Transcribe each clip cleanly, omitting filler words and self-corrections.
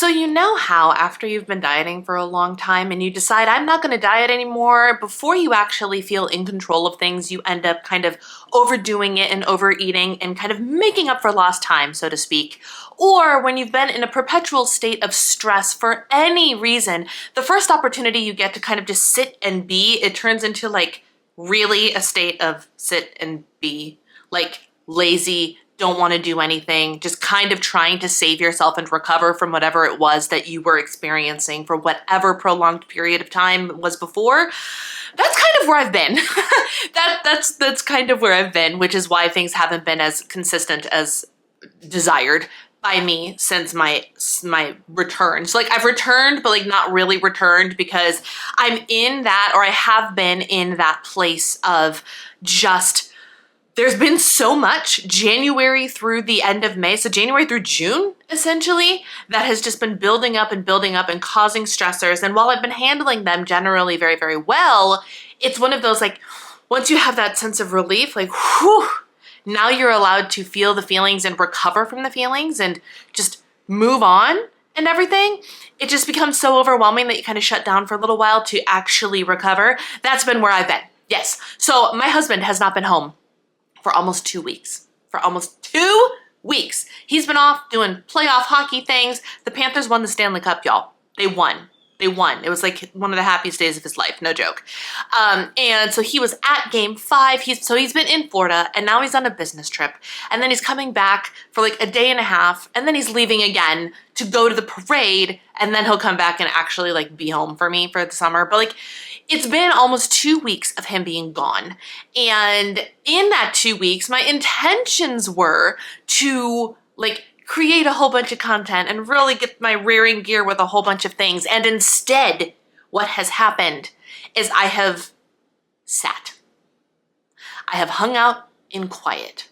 So you know how after you've been dieting for a long time and you decide I'm not going to diet anymore, before you actually feel in control of things, you end up kind of overdoing it and overeating and kind of making up for lost time, so to speak. Or when you've been in a perpetual state of stress for any reason, the first opportunity you get to kind of just sit and be, it turns into like really a state of sit and be, like lazy, don't want to do anything, just kind of trying to save yourself and recover from whatever it was that you were experiencing for whatever prolonged period of time was before. That's kind of where I've been. That's kind of where I've been, which is why things haven't been as consistent as desired by me since my return. So like I've returned, but like not really returned, because I'm in that, or I have been in that place of just, there's been so much January through the end of May, so January through June, essentially, that has just been building up and causing stressors. And while I've been handling them generally very, very well, it's one of those like, once you have that sense of relief, like, whew, now you're allowed to feel the feelings and recover from the feelings and just move on and everything. It just becomes so overwhelming that you kind of shut down for a little while to actually recover. That's been where I've been. Yes. So my husband has not been home for almost 2 weeks. For almost 2 weeks. He's been off doing playoff hockey things. The Panthers won the Stanley Cup, y'all. They won. They won. It was like one of the happiest days of his life, no joke. And so he was at game 5. He's been in Florida, and now he's on a business trip. And then he's coming back for like a day and a half, and then he's leaving again to go to the parade, and then he'll come back and actually like be home for me for the summer. But like, it's been almost 2 weeks of him being gone. And in that 2 weeks, my intentions were to like create a whole bunch of content and really get my rearing gear with a whole bunch of things. And instead, what has happened is I have sat. I have hung out in quiet.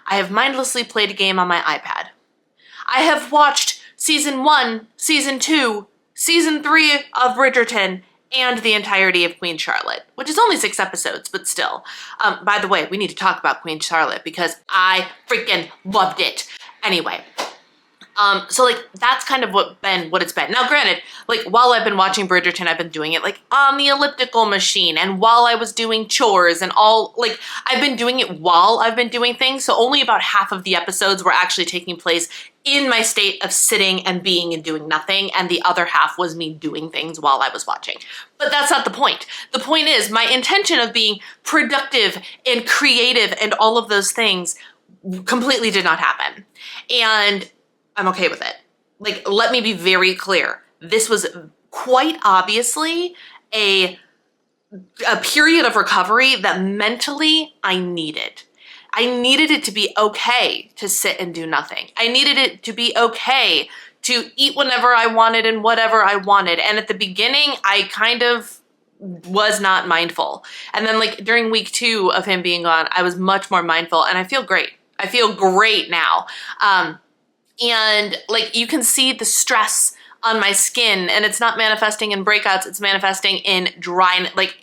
I have mindlessly played a game on my iPad. I have watched season 1, season 2, season 3 of Bridgerton, and the entirety of Queen Charlotte, which is only 6 episodes, but still. By the way, we need to talk about Queen Charlotte because I freaking loved it. Anyway, so like that's kind of what it's been. Now granted, like while I've been watching Bridgerton, I've been doing it like on the elliptical machine, and while I was doing chores and all, like I've been doing it while I've been doing things. So only about half of the episodes were actually taking place in my state of sitting and being and doing nothing, and the other half was me doing things while I was watching. But that's not the point. The point is my intention of being productive and creative and all of those things completely did not happen. And I'm okay with it. Like, let me be very clear. This was quite obviously a period of recovery that mentally I needed. I needed it to be okay to sit and do nothing. I needed it to be okay to eat whenever I wanted and whatever I wanted. And at the beginning, I kind of was not mindful. And then like during week 2 of him being gone, I was much more mindful, and I feel great. I feel great now. And like you can see the stress on my skin, and it's not manifesting in breakouts, it's manifesting in dryness. Like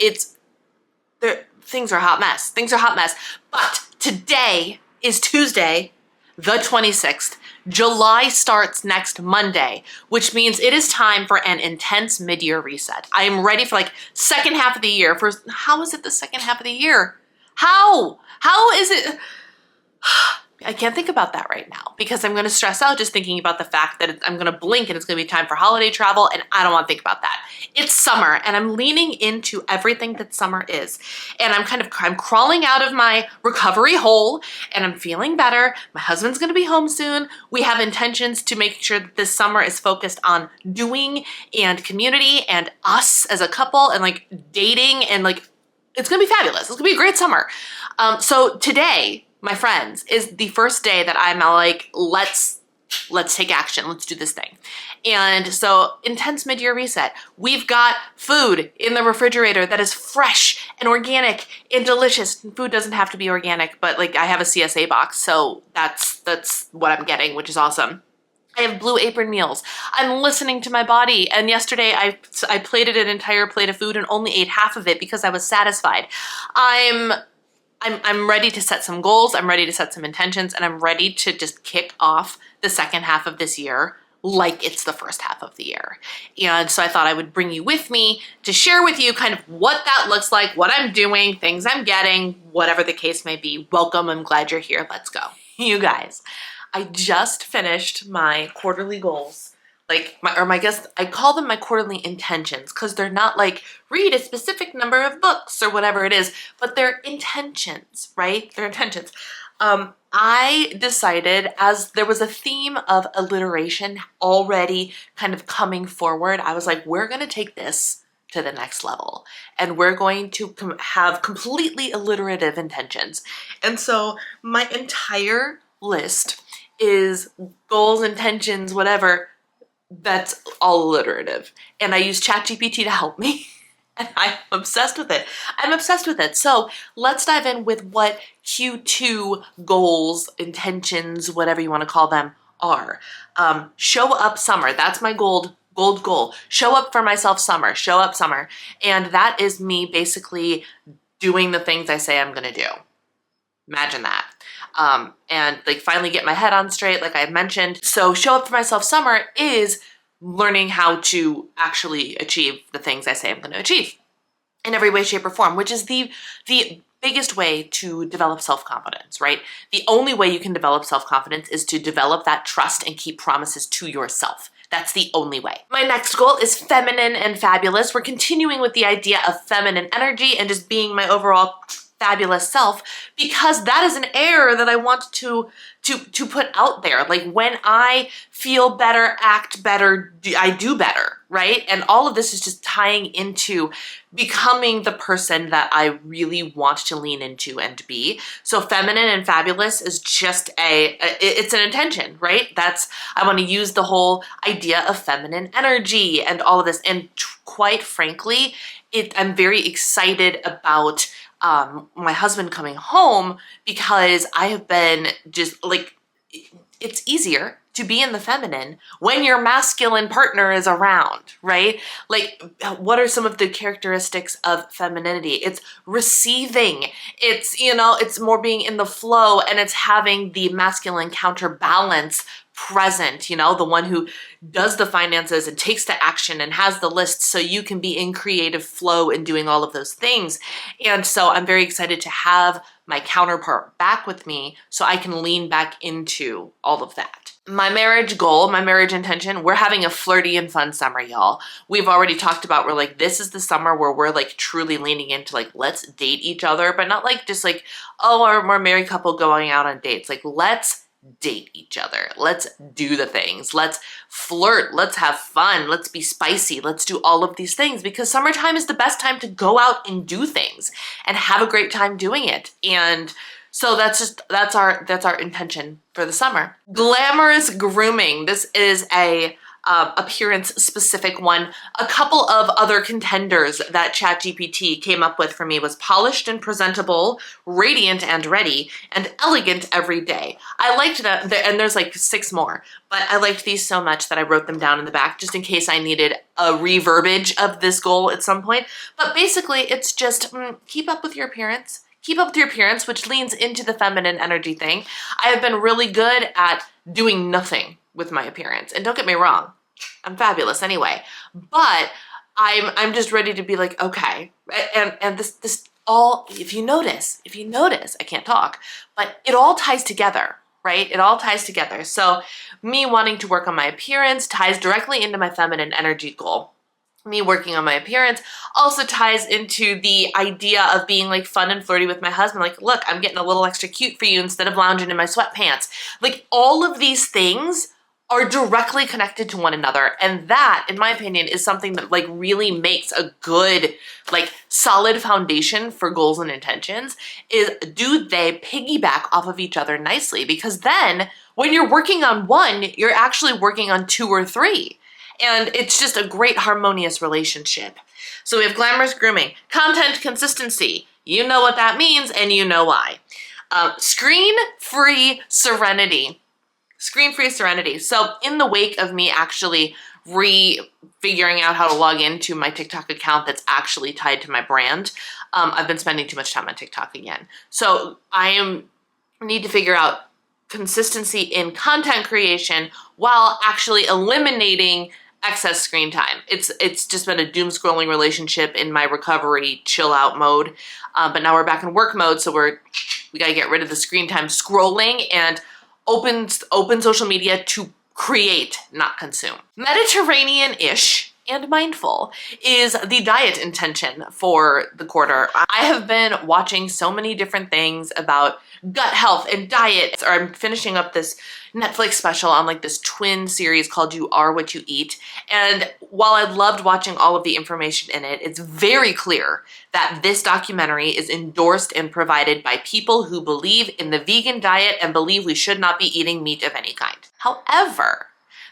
things are a hot mess. Things are a hot mess. But today is Tuesday, the 26th. July starts next Monday, which means it is time for an intense mid-year reset. I am ready for like second half of the year. How is it the second half of the year? How is it? I can't think about that right now because I'm going to stress out just thinking about the fact that I'm going to blink and it's going to be time for holiday travel, and I don't want to think about that. It's summer, and I'm leaning into everything that summer is. And I'm crawling out of my recovery hole, and I'm feeling better. My husband's going to be home soon. We have intentions to make sure that this summer is focused on doing and community and us as a couple and like dating, and like it's going to be fabulous. It's going to be a great summer. So today, my friends, is the first day that I'm like, let's take action. Let's do this thing. And so intense mid-year reset. We've got food in the refrigerator that is fresh and organic and delicious. Food doesn't have to be organic, but like I have a CSA box, so that's what I'm getting, which is awesome. I have Blue Apron meals. I'm listening to my body. And yesterday I plated an entire plate of food and only ate half of it because I was satisfied. I'm ready to set some goals. I'm ready to set some intentions, and I'm ready to just kick off the second half of this year like it's the first half of the year. And so I thought I would bring you with me to share with you kind of what that looks like, what I'm doing, things I'm getting, whatever the case may be. Welcome, I'm glad you're here, let's go. You guys, I just finished my quarterly goals. I guess I call them my quarterly intentions because they're not like read a specific number of books or whatever it is, but they're intentions, right? They're intentions. I decided, as there was a theme of alliteration already kind of coming forward, I was like, we're going to take this to the next level and we're going to have completely alliterative intentions. And so my entire list is goals, intentions, whatever, that's all alliterative. And I use ChatGPT to help me. And I'm obsessed with it. I'm obsessed with it. So let's dive in with what Q2 goals, intentions, whatever you want to call them, are. Show up summer. That's my gold goal. Show up for myself summer. Show up summer. And that is me basically doing the things I say I'm going to do. Imagine that. And like finally get my head on straight, like I mentioned. So show up for myself summer is learning how to actually achieve the things I say I'm going to achieve in every way, shape, or form, which is the biggest way to develop self-confidence, right? The only way you can develop self-confidence is to develop that trust and keep promises to yourself. That's the only way. My next goal is feminine and fabulous. We're continuing with the idea of feminine energy and just being my overall fabulous self, because that is an air that I want to put out there. Like when I feel better, act better, I do better, right? And all of this is just tying into becoming the person that I really want to lean into and be. So feminine and fabulous is just it's an intention, right? I want to use the whole idea of feminine energy and all of this. And quite frankly, I'm very excited about my husband coming home, because I have been just like, it's easier to be in the feminine when your masculine partner is around, right? Like, what are some of the characteristics of femininity? It's receiving, it's more being in the flow, and it's having the masculine counterbalance present, the one who does the finances and takes the action and has the list, so you can be in creative flow and doing all of those things. And so I'm very excited to have my counterpart back with me so I can lean back into all of that. My marriage goal, my marriage intention, we're having a flirty and fun summer, y'all. We've already talked about, we're like, this is the summer where we're like truly leaning into like, let's date each other, but not like just like, oh, we're a married couple going out on dates. Like, let's date each other. Let's do the things. Let's flirt. Let's have fun. Let's be spicy. Let's do all of these things, because summertime is the best time to go out and do things and have a great time doing it. And so that's our intention for the summer. Glamorous grooming. This is a appearance specific one. A couple of other contenders that ChatGPT came up with for me was polished and presentable, radiant and ready, and elegant every day. I liked that, and there's like 6 more, but I liked these so much that I wrote them down in the back just in case I needed a reverbage of this goal at some point. But basically it's just keep up with your appearance. Keep up with your appearance, which leans into the feminine energy thing. I have been really good at doing nothing with my appearance. And don't get me wrong, I'm fabulous anyway. But I'm just ready to be like, okay. And this all, if you notice, I can't talk, but it all ties together, right? It all ties together. So me wanting to work on my appearance ties directly into my feminine energy goal. Me working on my appearance also ties into the idea of being like fun and flirty with my husband. Like, look, I'm getting a little extra cute for you instead of lounging in my sweatpants. Like, all of these things are directly connected to one another. And that, in my opinion, is something that like really makes a good, like solid foundation for goals and intentions, is do they piggyback off of each other nicely? Because then when you're working on one, you're actually working on 2 or 3. And it's just a great harmonious relationship. So we have glamorous grooming, content consistency. You know what that means, and you know why. Screen-free serenity. Screen-free serenity. So in the wake of me actually figuring out how to log into my TikTok account that's actually tied to my brand, I've been spending too much time on TikTok again. So I need to figure out consistency in content creation while actually eliminating excess screen time. It's just been a doom scrolling relationship in my recovery chill out mode, but now we're back in work mode, so we gotta get rid of the screen time scrolling and open social media to create, not consume. Mediterranean-ish and mindful is the diet intention for the quarter. I have been watching so many different things about gut health and diet, or I'm finishing up this Netflix special on like this twin series called You Are What You Eat. And while I loved watching all of the information in it, it's very clear that this documentary is endorsed and provided by people who believe in the vegan diet and believe we should not be eating meat of any kind. However,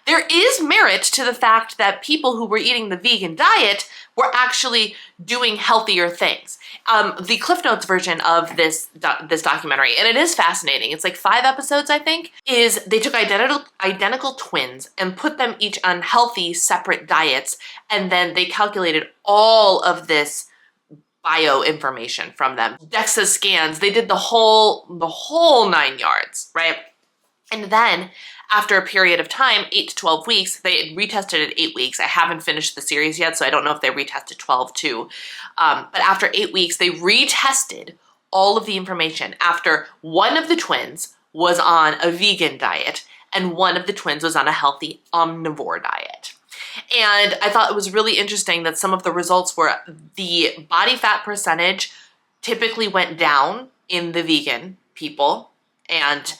there is merit to the fact that people who were eating the vegan diet were actually doing healthier things. The Cliff Notes version of this documentary, and it is fascinating, it's like 5 episodes, I think, is they took identical twins and put them each on healthy, separate diets, and then they calculated all of this bio information from them. DEXA scans, they did the whole 9 yards, right? And then after a period of time, 8 to 12 weeks, they retested at 8 weeks. I haven't finished the series yet, so I don't know if they retested 12 too. But after 8 weeks, they retested all of the information after one of the twins was on a vegan diet and one of the twins was on a healthy omnivore diet. And I thought it was really interesting that some of the results were the body fat percentage typically went down in the vegan people, and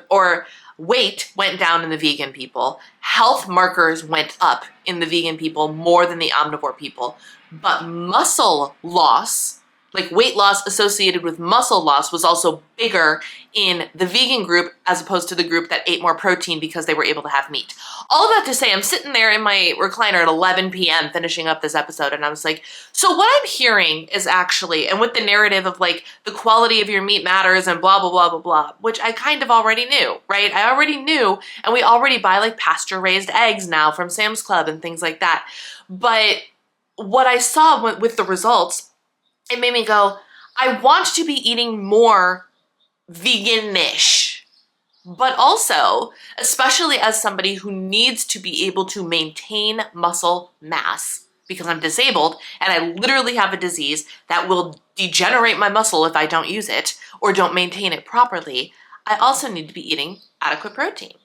or weight went down in the vegan people. Health markers went up in the vegan people more than the omnivore people. But muscle loss, like weight loss associated with muscle loss, was also bigger in the vegan group as opposed to the group that ate more protein because they were able to have meat. All of that to say, I'm sitting there in my recliner at 11 p.m. finishing up this episode, and I was like, so what I'm hearing is actually, and with the narrative of like the quality of your meat matters and blah, blah, blah, blah, blah, which I kind of already knew, right? I already knew, and we already buy like pasture-raised eggs now from Sam's Club and things like that. But what I saw with the results, it made me go, I want to be eating more vegan-ish, but also, especially as somebody who needs to be able to maintain muscle mass because I'm disabled and I literally have a disease that will degenerate my muscle if I don't use it or don't maintain it properly, I also need to be eating adequate protein.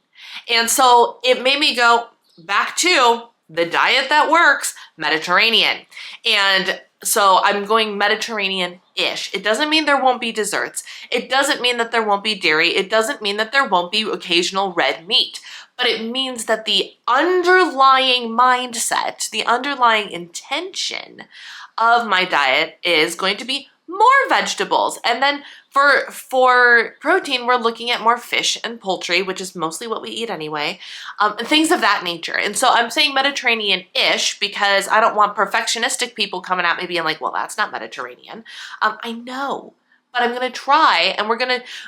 And so it made me go back to the diet that works, Mediterranean. And so I'm going Mediterranean-ish. It doesn't mean there won't be desserts. It doesn't mean that there won't be dairy. It doesn't mean that there won't be occasional red meat. But it means that the underlying mindset, the underlying intention of my diet is going to be more vegetables. And then for protein, we're looking at more fish and poultry, which is mostly what we eat anyway, and things of that nature. And so I'm saying Mediterranean-ish because I don't want perfectionistic people coming at me being like, well, that's not Mediterranean. I know, but I'm going to try, and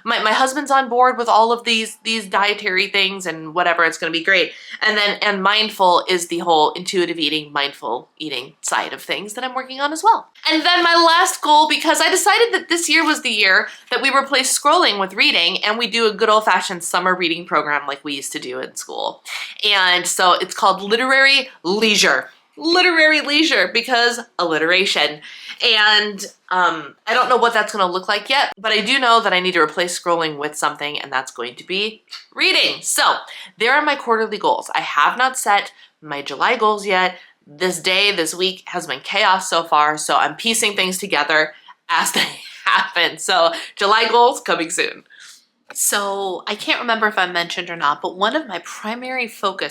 my husband's on board with all of these dietary things and whatever. It's going to be great. And mindful is the whole intuitive eating, mindful eating side of things that I'm working on as well. And then my last goal, because I decided that this year was the year that we replace scrolling with reading, and we do a good old-fashioned summer reading program like we used to do in school. And so it's called Literary Leisure. Literary leisure, because alliteration. And I don't know what that's going to look like yet, but I do know that I need to replace scrolling with something, and that's going to be reading. So there are my quarterly goals. I have not set my July goals yet. This week has been chaos so far, so I'm piecing things together as they happen. So July goals coming soon. So I can't remember if I mentioned or not, but one of my primary foci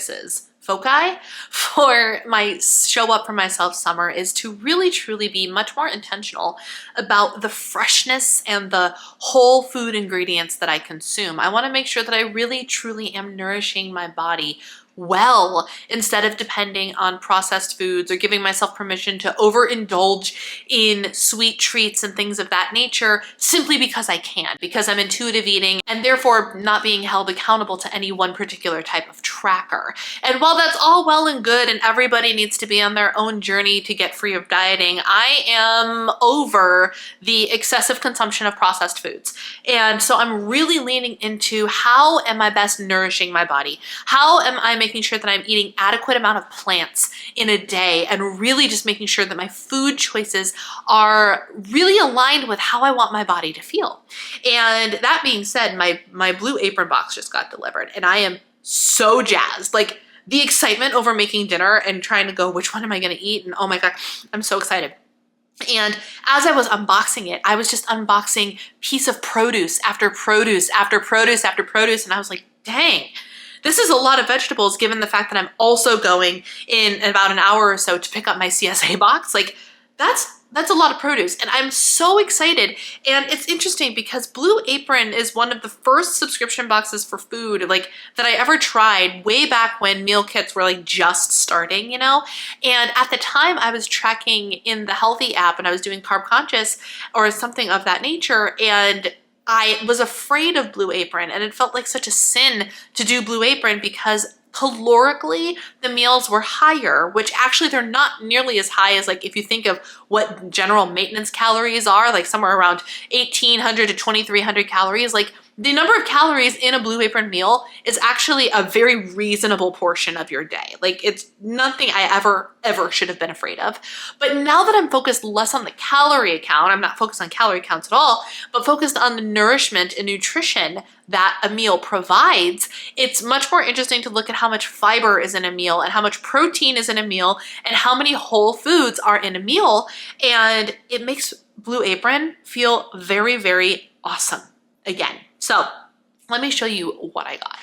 for my show up for myself summer is to really truly be much more intentional about the freshness and the whole food ingredients that I consume. I want to make sure that I really truly am nourishing my body well instead of depending on processed foods or giving myself permission to overindulge in sweet treats and things of that nature simply because I can, because I'm intuitive eating and therefore not being held accountable to any one particular type of tracker. And while that's all well and good and everybody needs to be on their own journey to get free of dieting, I am over the excessive consumption of processed foods. And so I'm really leaning into how am I best nourishing my body? How am I making sure that I'm eating adequate amount of plants in a day and really just making sure that my food choices are really aligned with how I want my body to feel. And that being said, my Blue Apron box just got delivered and I am so jazzed. Like the excitement over making dinner and trying to go, which one am I going to eat? And oh my God, I'm so excited. And as I was unboxing it, I was just unboxing piece of produce after produce after produce after produce. And I was like, dang, this is a lot of vegetables given the fact that I'm also going in about an hour or so to pick up my CSA box. Like that's a lot of produce and I'm so excited. And it's interesting because Blue Apron is one of the first subscription boxes for food like that I ever tried way back when meal kits were like just starting, you know? And at the time I was tracking in the Healthy app and I was doing carb conscious or something of that nature. And I was afraid of Blue Apron and it felt like such a sin to do Blue Apron because calorically the meals were higher, which actually they're not nearly as high as like if you think of what general maintenance calories are, like somewhere around 1,800 to 2,300 calories. Like the number of calories in a Blue Apron meal is actually a very reasonable portion of your day. Like it's nothing I ever should have been afraid of. But now that I'm focused less on the calorie count, I'm not focused on calorie counts at all, but focused on the nourishment and nutrition that a meal provides, it's much more interesting to look at how much fiber is in a meal and how much protein is in a meal and how many whole foods are in a meal. And it makes Blue Apron feel very, very awesome again. So let me show you what I got.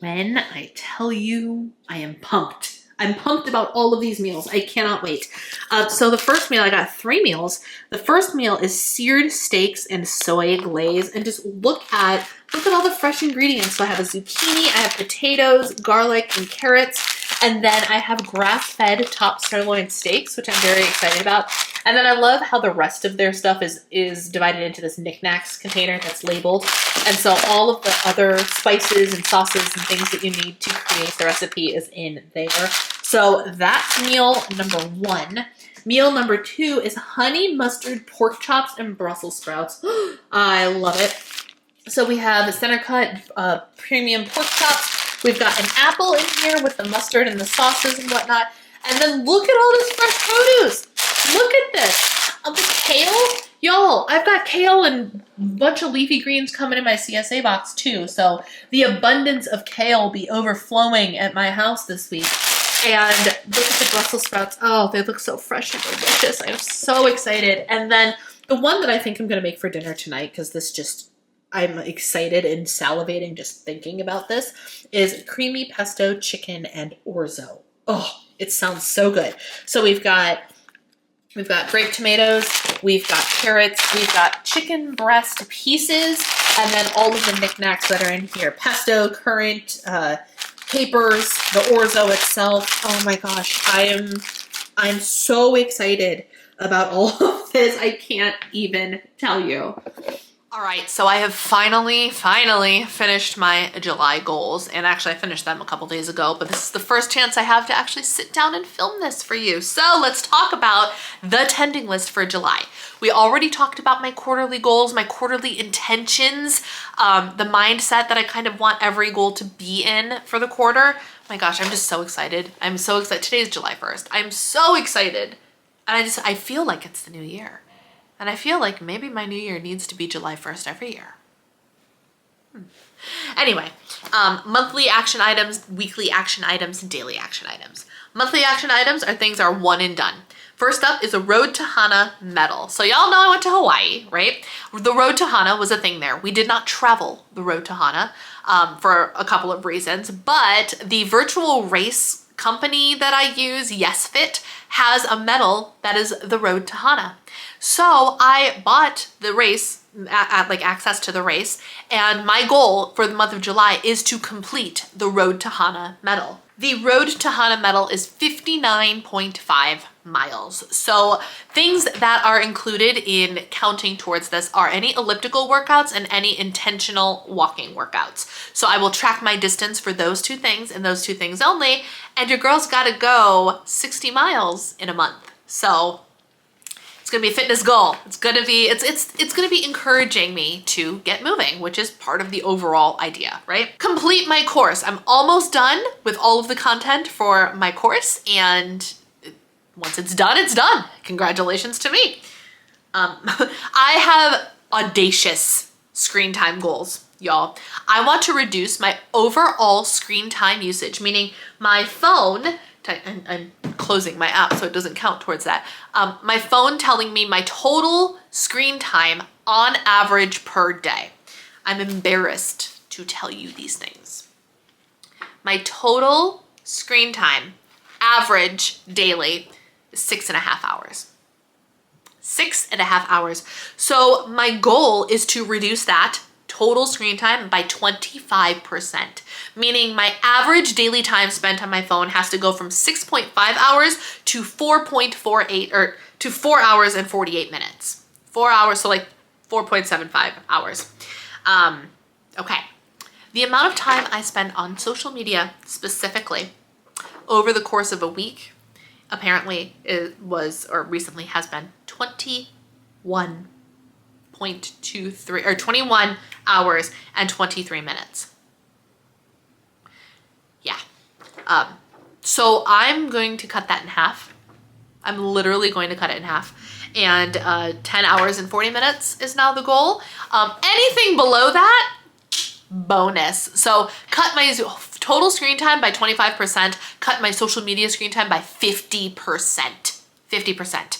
When I tell you I am pumped. I'm pumped about all of these meals. I cannot wait. So the first meal, I got 3 meals. The first meal is seared steaks and soy glaze. And just look at all the fresh ingredients. So I have a zucchini, I have potatoes, garlic, and carrots. And then I have grass-fed top sirloin steaks, which I'm very excited about. And then I love how the rest of their stuff is divided into this knickknacks container that's labeled. And so all of the other spices and sauces and things that you need to create the recipe is in there. So that's meal number 1. Meal number 2 is honey mustard pork chops and Brussels sprouts. I love it. So we have center cut premium pork chops. We've got an apple in here with the mustard and the sauces and whatnot. And then look at all this fresh produce. Look at this. The kale. Y'all, I've got kale and a bunch of leafy greens coming in my CSA box too. So the abundance of kale will be overflowing at my house this week. And look at the Brussels sprouts. Oh, they look so fresh and delicious. I'm so excited. And then the one that I think I'm going to make for dinner tonight, because this just, I'm excited and salivating just thinking about this, is creamy pesto chicken and orzo. Oh, it sounds so good. So we've got grape tomatoes, we've got carrots, we've got chicken breast pieces, and then all of the knickknacks that are in here. Pesto, currant, capers, the orzo itself. Oh my gosh, I'm so excited about all of this. I can't even tell you. All right, so I have finally finished my July goals, and actually I finished them a couple days ago, but this is the first chance I have to actually sit down and film this for you. So let's talk about the tending list for July. We already talked about my quarterly goals, my quarterly intentions, the mindset that I kind of want every goal to be in for the quarter. My gosh, I'm just so excited. I'm so excited. Today is July 1st. I'm so excited. And I feel like it's the new year. And I feel like maybe my new year needs to be July 1st every year. Anyway, monthly action items, weekly action items, and daily action items. Monthly action items are things are one and done. First up is a Road to Hana medal. So y'all know I went to Hawaii, right? The Road to Hana was a thing there. We did not travel the Road to Hana for a couple of reasons, but the virtual race company that I use, YesFit, has a medal that is the Road to Hana. So I bought the race like access to the race. And my goal for the month of July is to complete the Road to Hana medal. The Road to Hana medal is 59.5 miles. So things that are included in counting towards this are any elliptical workouts and any intentional walking workouts. So I will track my distance for those two things and those two things only. And your girl's got to go 60 miles in a month. So it's gonna be a fitness goal. It's gonna be encouraging me to get moving, which is part of the overall idea, right? Complete my course. I'm almost done with all of the content for my course, and once it's done, it's done. Congratulations to me. I have audacious screen time goals, y'all. I want to reduce my overall screen time usage, meaning my phone, I'm closing my app so it doesn't count towards that. My phone telling me my total screen time on average per day. I'm embarrassed to tell you these things. My total screen time, average daily, is 6.5 hours. 6.5 hours. So my goal is to reduce that total screen time by 25%, meaning my average daily time spent on my phone has to go from 6.5 hours to 4.48 or to 4 hours and 48 minutes. 4 hours, so like 4.75 hours. Okay. The amount of time I spend on social media specifically over the course of a week apparently it was, or recently has been, 21 hours and 23 minutes. Yeah. So I'm going to cut that in half. I'm literally going to cut it in half. And 10 hours and 40 minutes is now the goal. Anything below that, bonus. So cut my total screen time by 25%, cut my social media screen time by 50%. 50%.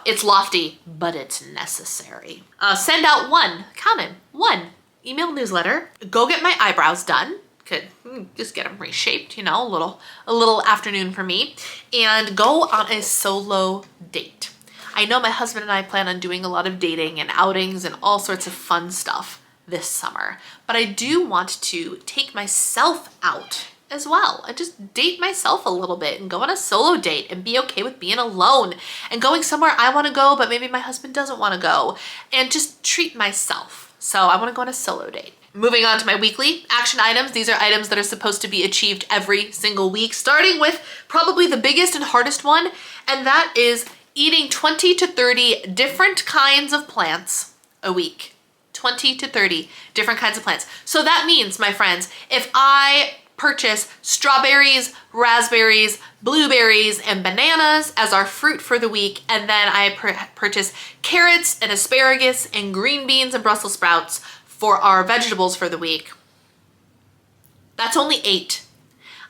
It's lofty, but it's necessary. Send out one email newsletter. Go get my eyebrows done. Could just get them reshaped, you know, a little afternoon for me. And go on a solo date. I know my husband and I plan on doing a lot of dating and outings and all sorts of fun stuff this summer. But I do want to take myself out as well and just date myself a little bit and go on a solo date and be okay with being alone and going somewhere I want to go but maybe my husband doesn't want to go, and just treat myself. So I want to go on a solo date. Moving on to my weekly action items. These are items that are supposed to be achieved every single week, starting with probably the biggest and hardest one, and that is eating 20 to 30 different kinds of plants a week. 20 to 30 different kinds of plants. So that means, my friends, if I purchase strawberries, raspberries, blueberries, and bananas as our fruit for the week, and then I purchase carrots and asparagus and green beans and Brussels sprouts for our vegetables for the week, that's only 8.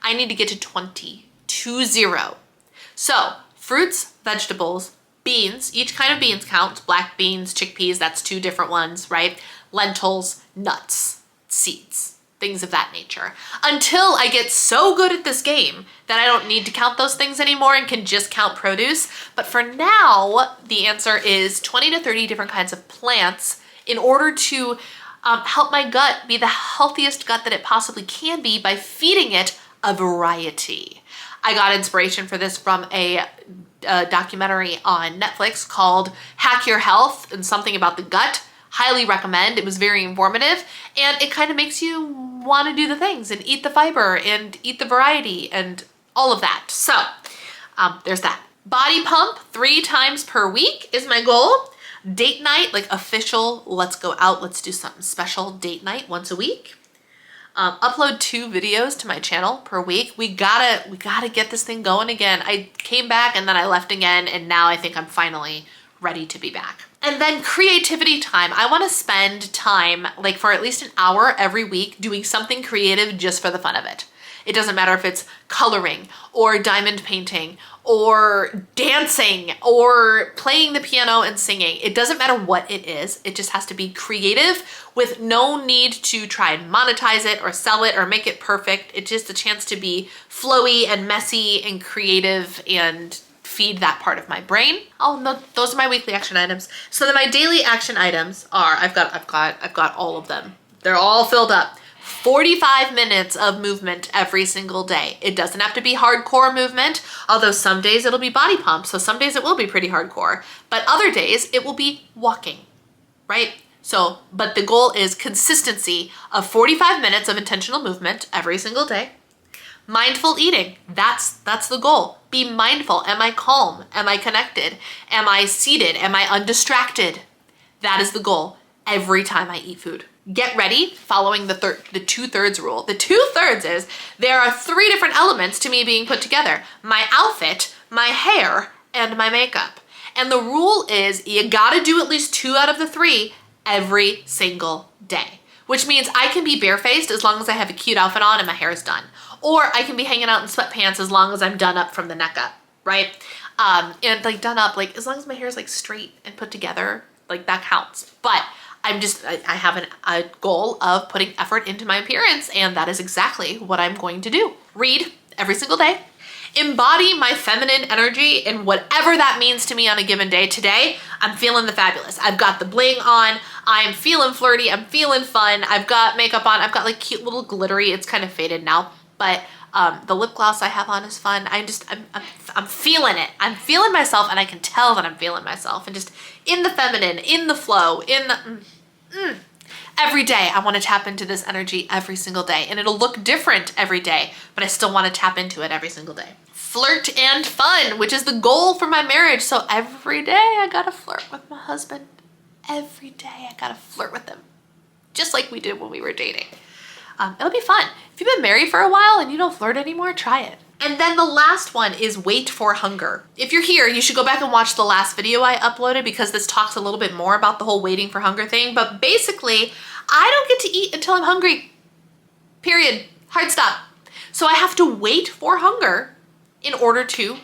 I need to get to 20. 20. So fruits, vegetables, beans, each kind of beans counts. Black beans, chickpeas, that's 2 different ones, right? Lentils, nuts, seeds, things of that nature. Until I get so good at this game that I don't need to count those things anymore and can just count produce. But for now, the answer is 20 to 30 different kinds of plants in order to help my gut be the healthiest gut that it possibly can be by feeding it a variety. I got inspiration for this from a documentary on Netflix called Hack Your Health and something about the gut. Highly recommend. It was very informative, and it kind of makes you want to do the things and eat the fiber and eat the variety and all of that. So there's that. Body pump 3 times per week is my goal. Date night, like official, let's go out, let's do something special date night once a week. Upload 2 videos to my channel per week. We gotta get this thing going again. I came back and then I left again, and now I think I'm finally ready to be back. And then creativity time. I want to spend time, like for at least an hour every week, doing something creative just for the fun of it. It doesn't matter if it's coloring or diamond painting or dancing or playing the piano and singing. It doesn't matter what it is. It just has to be creative with no need to try and monetize it or sell it or make it perfect. It's just a chance to be flowy and messy and creative and feed that part of my brain. Oh no, those are my weekly action items. So then my daily action items are, I've got all of them. They're all filled up. 45 minutes of movement every single day. It doesn't have to be hardcore movement, although some days it'll be body pump, so some days it will be pretty hardcore, but other days it will be walking, right? So, but the goal is consistency of 45 minutes of intentional movement every single day. Mindful eating, that's the goal. Be mindful. Am I calm? Am I connected? Am I seated? Am I undistracted? That is the goal every time I eat food. Get ready following the 2/3 rule. The 2/3 is there are 3 different elements to me being put together: my outfit, my hair, and my makeup. And the rule is you gotta do at least 2 out of the 3 every single day, which means I can be barefaced as long as I have a cute outfit on and my hair is done. Or I can be hanging out in sweatpants as long as I'm done up from the neck up, right? And like done up, like as long as my hair is like straight and put together, like that counts. But I have a goal of putting effort into my appearance, and that is exactly what I'm going to do. Read every single day. Embody my feminine energy in whatever that means to me on a given day. Today, I'm feeling the fabulous. I've got the bling on. I'm feeling flirty. I'm feeling fun. I've got makeup on. I've got like cute little glittery. It's kind of faded now, but the lip gloss I have on is fun. I'm feeling it. I'm feeling myself, and I can tell that I'm feeling myself, and just in the feminine, in the flow, in the every day. I want to tap into this energy every single day, and it'll look different every day, but I still want to tap into it every single day. Flirt and fun, which is the goal for my marriage. So every day I gotta flirt with my husband. Every day I gotta flirt with him, just like we did when we were dating. It'll be fun. If you've been married for a while and you don't flirt anymore, try it. And then the last one is wait for hunger. If you're here, you should go back and watch the last video I uploaded, because this talks a little bit more about the whole waiting for hunger thing. But basically, I don't get to eat until I'm hungry. Period. Hard stop. So I have to wait for hunger in order to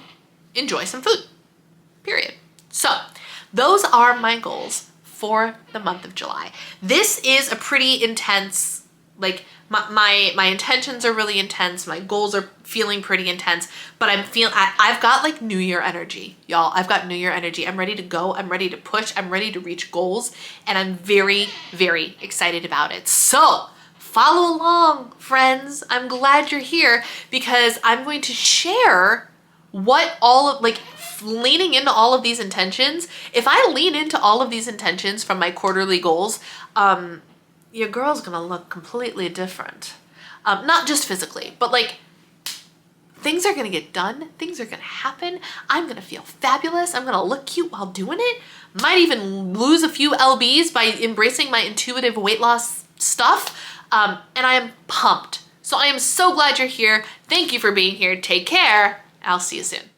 enjoy some food. Period. So those are my goals for the month of July. This is a pretty intense, like, my intentions are really intense. My goals are feeling pretty intense, but I've got like New Year energy, y'all. I've got New Year energy. I'm ready to go. I'm ready to push. I'm ready to reach goals, and I'm very, very excited about it. So follow along, friends. I'm glad you're here, because I'm going to share what leaning into all of these intentions. If I lean into all of these intentions from my quarterly goals, your girl's gonna look completely different. Not just physically, but like things are gonna get done. Things are gonna happen. I'm gonna feel fabulous. I'm gonna look cute while doing it. Might even lose a few lbs by embracing my intuitive weight loss stuff. And I am pumped. So I am so glad you're here. Thank you for being here. Take care. I'll see you soon.